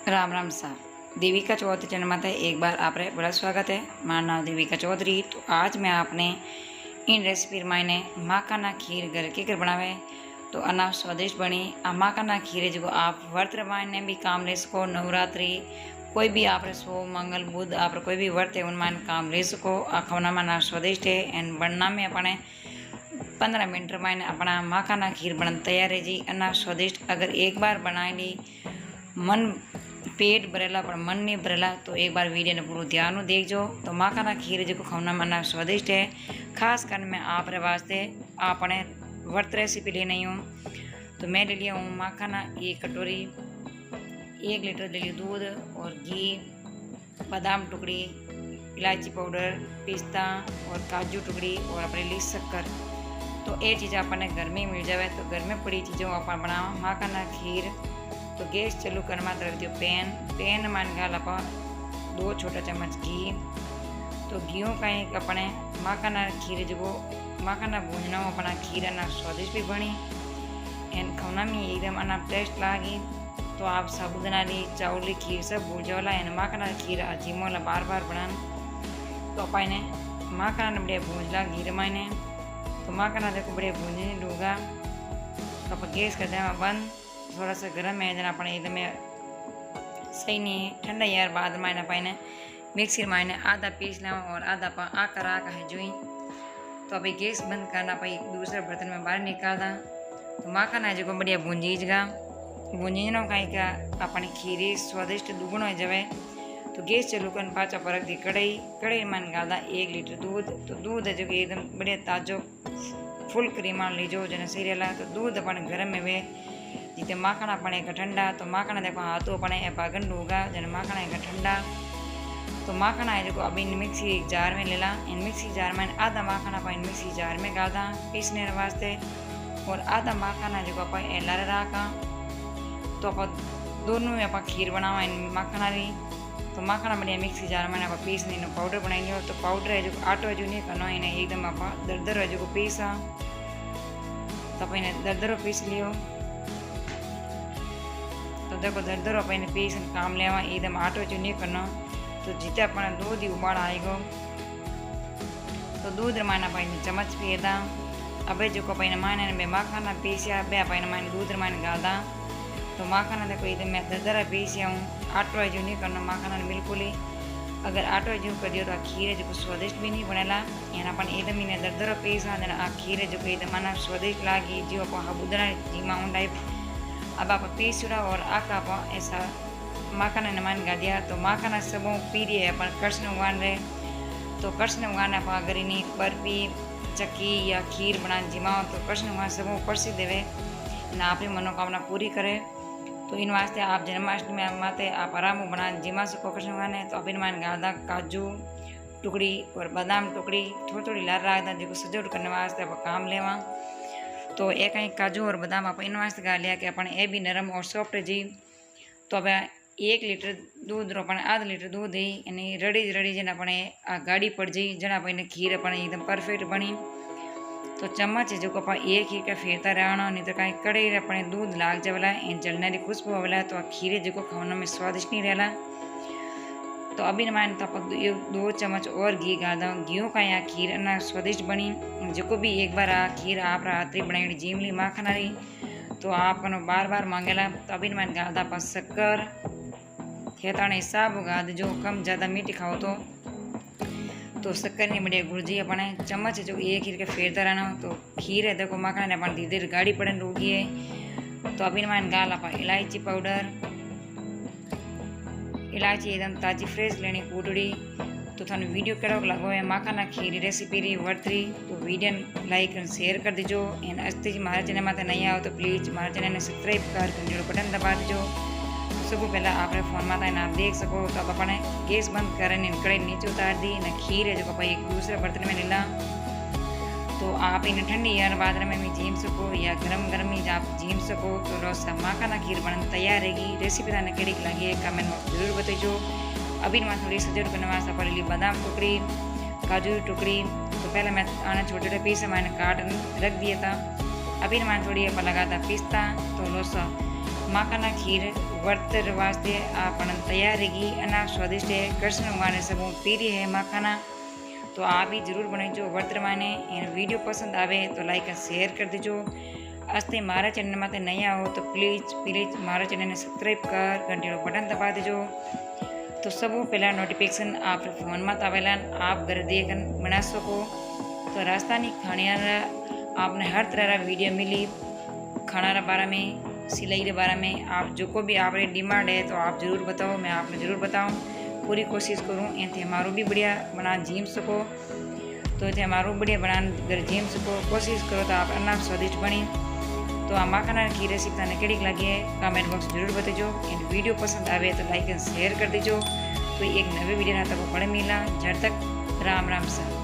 राम राम सा देविका चौधरी चैनल में एक बार आप बड़ा स्वागत है। मारा नाम देविका चौधरी। तो आज मैं आपने इन रेसिपी मैंने माखाना खीर घर के घर बनावे तो अना स्वादिष्ट बनी। आ माखाना खीर है जो आप व्रत रमाने भी काम ले सको। नवरात्रि कोई भी आप सो मंगल बुध आप कोई भी व्रत है उनमें काम ले सको। आ खाना में स्वादिष्ट है एंड बनना में अपने 15 मिनट में अपना माखाना खीर बन तैयार है जी। अना स्वादिष्ट अगर एक बार बनाई ली मन पेट भरेला पर मन नहीं भरेला तो एक बार वीडियो ने पूरा ध्यान देखो। तो माखाना खीर जो खाना मना स्वादिष्ट है। खास कर मैं आप वास्ते आपने व्रत रेसिपी लेनी हूँ। तो मैं ले लिया हूँ माखाना 1 कटोरी, 1 लीटर ले लिया दूध और घी, बादाम टुकड़ी, इलायची पाउडर, पिस्ता और काजू टुकड़ी और अपने लिए शक्कर। तो ये चीज़ अपने घर में मिल जाए तो घर में पड़ी चीज़ों आप बनाओ माखाना खीर। तो गैस चालू कर रख दियो पैन में गाल आप 2 छोटा चम्मच घी। तो घी का एक अपने माखाना खीर जो माखाना भूजना अपना खीर ना स्वादिष्ट भी बनी एंड खाना में एकदम अना टेस्ट लगी। तो आप साबुदाना चावल खीर सब भूल जाओला एंड माखाना खीर जीमोला बार बार बनान। तो अपने माखाना बढ़िया भूंजला घी मैंने। तो माखाना देखो बढ़िया भूंजने डूगा। तो आप गैस कर दें बंद। थोड़ा सा गर्म है जना अपने एकदम सही नहीं ठंडा यार बाद में पाने मिक्सी में आधा पीस लें और आधा पा आकर आका है जुई। तो अभी गैस बंद करना पाई दूसरे बर्तन में बाहर निकाल दा। तो माखाना जो बढ़िया भूंजीजगा भूंजीनो कहीं का अपनी खीरी स्वादिष्ट दुगुना हो जाए। तो गैस चालू कर पाचा पर रख दी कढ़ाई में डाल दा 1 लीटर दूध। तो दूध जो एकदम बढ़िया ताजो फुल क्रीम लीजो जना सही रहा। तो दूध अपने गर्म में वे जिते माखना अपने एक ठंडा। तो माखना देखो हाथों अपने पागन होगा जन माखना एक ठंडा। तो माखना है जो अभी मिक्सी जार में ले ला। इन मिक्सी जार में आधा माखना अपन मिक्सी जार में गादा पीसने वास्ते और आधा माखना जो आप लारे रखा। तो आप दोनों आप खीर बनावा इन माखना री। तो माखना बढ़िया मिक्सी जार में आप पीसने पाउडर बनाई। तो पाउडर है जो आटो है जो नहीं करना इन्हें एकदम आप दरदर है जो पीसा। तो आप इन्हें दरदरो पीस लियो। तो देखो दरदरो अपने पीस काम लेवा एकदम आटो जो नहीं करना। तो जिते अपना दूध ही उबाल आएगो तो दूध माना अपने चम्मच पिएदा। अबे जो अपने माने में माखाना पीसिया बे अपने माने दूध माने गादा। तो माखाना देखो एकदम मैं दरदरा पीसिया हूँ। आटो है जो नहीं करना माखाना बिल्कुल ही। अगर आटो जो कर दियो तो खीर जो स्वादिष्ट भी नहीं बनेला। यानी अपन एकदम इन्हें दरदरो पीसा देना आ खीर जो एकदम मना स्वादिष्ट लागी जो आप साबुदाना जीमा टाइप। अब आप पीस चुरा और आका आप ऐसा माखाना नमान गा दिया। तो माखाना सब पी रही अपन कृष्ण भगवान रहे। तो कृष्ण भगवान आप अगर इन्हीं बर्फी चक्की या खीर बना जिमाओ तो कृष्ण भगवान सब परसी देवे ना अपनी मनोकामना पूरी करे। तो इन वास्ते आप जन्माष्टमी माते आप आराम बना जिमा सको कृष्ण भगवान है। तो अब इन मान गादा काजू टुकड़ी और बादाम टुकड़ी थोड़ी थोड़ी लार रखदा जो सजावट करने वास्ते आप काम लेवा। तो एक कहीं काजू और बादाम आप इन वास्ते गा लिया कि अपन ए भी नरम और सॉफ्ट जी। तो अब 1 लीटर दूध रो अपने आधा लीटर दूध ही यानी रड़ी जन अपने आ गाड़ी पड़ जी जना अपने खीर अपने एकदम परफेक्ट बनी। तो चम्मच जो आप एक ही का फेरता रहना नहीं तो कहीं कड़े अपने दूध लाग जावला इन जलने की खुशबू आवेला। तो आ खीरे जो खाना में स्वादिष्ट नहीं रहला। तो अभी मान तो आप 2 चम्मच और घी गादा घी का यहाँ खीर ना स्वादिष्ट बनी। जो भी एक बार आ खीर आप रात्रि बनाई जीमली माखना रही तो आप बार बार मांगेला। तो अभी मान गादा आप शक्कर खेताने हिसाब गाद जो कम ज़्यादा मीठी खाओ तो शक्कर नहीं बढ़िया गुड़जी अपने चम्मच जो एक खीर के फेरता रहना। तो खीर है देखो माखना ने अपन धीरे धीरे गाड़ी पड़े रोगी है। तो अभी मान गाल आप इलायची पाउडर इलायची एकदम ताजी फ्रेश लेनी कूटड़ी। तो थानू वीडियो केड़ो लगो है माखाना खीर रेसिपी री वर्तरी तो वीडियो लाइक और शेयर कर दीजो। एंड अस्ते जी हमारे चैनल में नहीं आओ तो प्लीज़ हमारे चैनल ने सब्सक्राइब कर जो बटन दबा दीजो। सब पहला आपने फोन में आप देख सको। तो अब अपने गैस बंद करें कड़ाई नीचे उतार दी ना खीर है जो आप एक दूसरे बर्तन में लेला। तो आप इन्हें ठंडी यार बाद में भी जीम सको या गरम ही आप जीम सको। तो रोज़ माखाना खीर बनने तैयार रहेगी। रेसिपी थाने कड़ी लगी है कमेंट में जरूर बताइए। अभी मैं थोड़ी सजावट करने वास्ते पड़ ली बादाम टुकड़ी काजू टुकड़ी। तो पहले मैं आने छोटे छोटे पीस मैंने काट रख दिया था। अभी मैं थोड़ी लगा था पिस्ता। तो लोसा माखाना खीर व्रत वास्ते आपण तैयार रहेगी अना स्वादिष्ट है। कृष्ण भगवान ने सब प्रिय है माखाना, तो आप भी जरूर बनाइजो व्रत माने। वीडियो पसंद आवे तो लाइक और शेयर कर दीजो। अस्ते मारा चैनल में नया हो तो प्लीज मारा चैनल ने सब्सक्राइब कर घंटीनो बटन दबा दीजो, तो सब पहला नोटिफिकेशन आप फोन में आवेला आप घर देख बना सको। तो राजस्थानी खाने आपने हर तरह का वीडियो मिली, खाना रा बारे में, सिलाई के बारे में, आप जो को भी आप डिमांड है तो आप ज़रूर बताओ, मैं आपने ज़रूर बताऊँ, पूरी कोशिश करूँ एथी हमारू भी बढ़िया बना जीम सको। तो ये हमारू बढ़िया बना घर जीम सको, कोशिश करो तो आप अना स्वादिष्ट बनी। तो आ माखाना की रेसिपी तने केड़ी लगी है कमेंट बॉक्स जरूर बताइजो। वीडियो पसंद आवे तो लाइक एंड शेयर कर दीजो। तो एक नवे वीडियो ना तक पड़े मिला, जब तक राम राम सर।